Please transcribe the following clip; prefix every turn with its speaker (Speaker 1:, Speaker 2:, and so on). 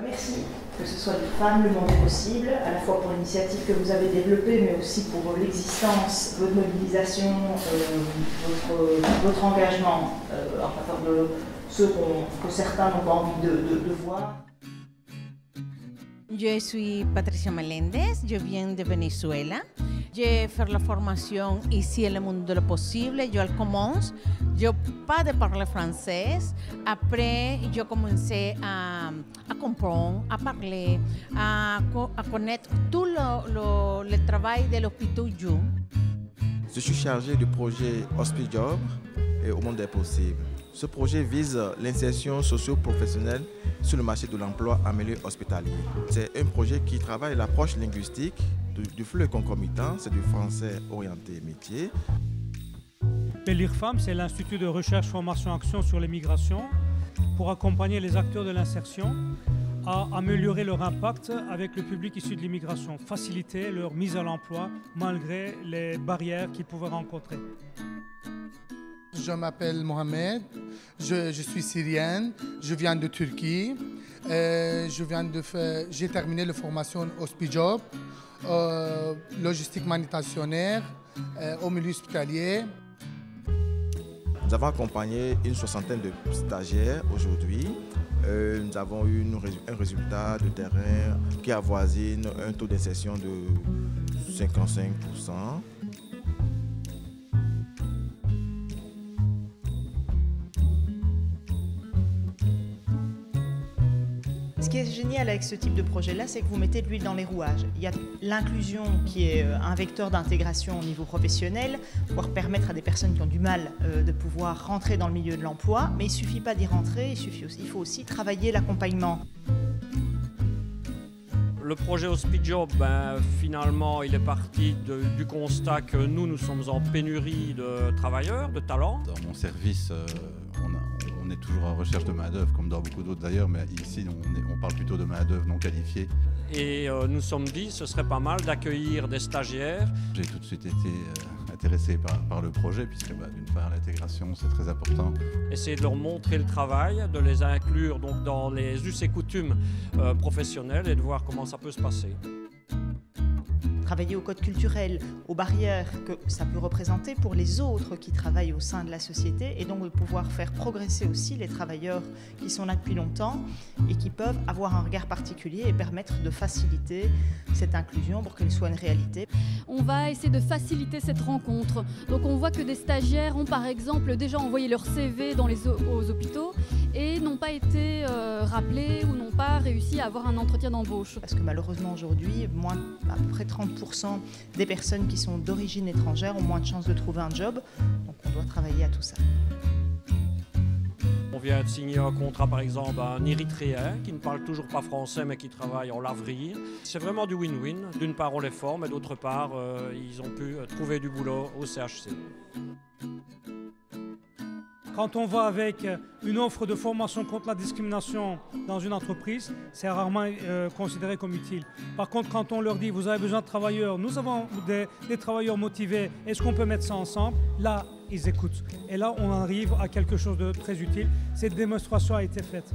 Speaker 1: Merci, que ce soit des femmes, le monde est possible, à la fois pour l'initiative que vous avez développée, mais aussi pour l'existence, votre mobilisation, votre engagement en faveur de ceux que certains n'ont pas envie de voir.
Speaker 2: Je suis Patricia Meléndez, je viens de Venezuela. J'ai fait la formation ici, le monde de lo possible. Je commence, je pas de parler français. Après, je commencé à comprendre, à parler, à connaître tout le travail de l'hôpital Jum.
Speaker 3: Je suis chargé du projet HospiJob et au monde des possibles. Ce projet vise l'insertion socio-professionnelle sur le marché de l'emploi en milieu hospitalier. C'est un projet qui travaille l'approche linguistique du flux concomitant, c'est du français orienté métier.
Speaker 4: l'IRFAM, c'est l'Institut de recherche, formation, action sur les migrations pour accompagner les acteurs de l'insertion à améliorer leur impact avec le public issu de l'immigration, faciliter leur mise à l'emploi malgré les barrières qu'ils pouvaient rencontrer.
Speaker 5: Je m'appelle Mohamed, je suis syrienne, je viens de Turquie. J'ai terminé la formation HospiJob, logistique manutentionnaire, au milieu hospitalier.
Speaker 3: Nous avons accompagné une soixantaine de stagiaires aujourd'hui. Nous avons eu un résultat de terrain qui avoisine un taux d'insertion de 55%.
Speaker 1: Ce qui est génial avec ce type de projet-là, c'est que vous mettez de l'huile dans les rouages. Il y a l'inclusion qui est un vecteur d'intégration au niveau professionnel, pouvoir permettre à des personnes qui ont du mal de pouvoir rentrer dans le milieu de l'emploi, mais il ne suffit pas d'y rentrer, il faut aussi travailler l'accompagnement.
Speaker 6: Le projet HospiJob, finalement, il est parti du constat que nous sommes en pénurie de travailleurs, de talents.
Speaker 7: Dans mon service, on est toujours en recherche de main-d'œuvre, comme dans beaucoup d'autres d'ailleurs, mais ici, on parle plutôt de main-d'œuvre non qualifiée.
Speaker 6: Et nous sommes dit, ce serait pas mal d'accueillir des stagiaires.
Speaker 7: J'ai tout de suite été intéressé par le projet, puisque d'une part, l'intégration, c'est très important.
Speaker 6: Essayer de leur montrer le travail, de les inclure donc, dans les us et coutumes professionnels et de voir comment ça peut se passer.
Speaker 1: Travailler au code culturel, aux barrières que ça peut représenter pour les autres qui travaillent au sein de la société et donc de pouvoir faire progresser aussi les travailleurs qui sont là depuis longtemps et qui peuvent avoir un regard particulier et permettre de faciliter cette inclusion pour qu'elle soit une réalité.
Speaker 8: On va essayer de faciliter cette rencontre. Donc on voit que des stagiaires ont par exemple déjà envoyé leur CV aux hôpitaux et n'ont pas été rappelés ou n'ont pas réussi à avoir un entretien d'embauche.
Speaker 1: Parce que malheureusement aujourd'hui, à peu près 30% des personnes qui sont d'origine étrangère ont moins de chances de trouver un job, donc on doit travailler à tout ça.
Speaker 6: On vient de signer un contrat par exemple à un Érythréen qui ne parle toujours pas français mais qui travaille en laverie. C'est vraiment du win-win. D'une part on les forme et d'autre part ils ont pu trouver du boulot au CHC.
Speaker 4: Quand on va avec une offre de formation contre la discrimination dans une entreprise, c'est rarement considéré comme utile. Par contre, quand on leur dit « vous avez besoin de travailleurs, nous avons des travailleurs motivés, est-ce qu'on peut mettre ça ensemble ?» Là, ils écoutent. Et là, on arrive à quelque chose de très utile. Cette démonstration a été faite.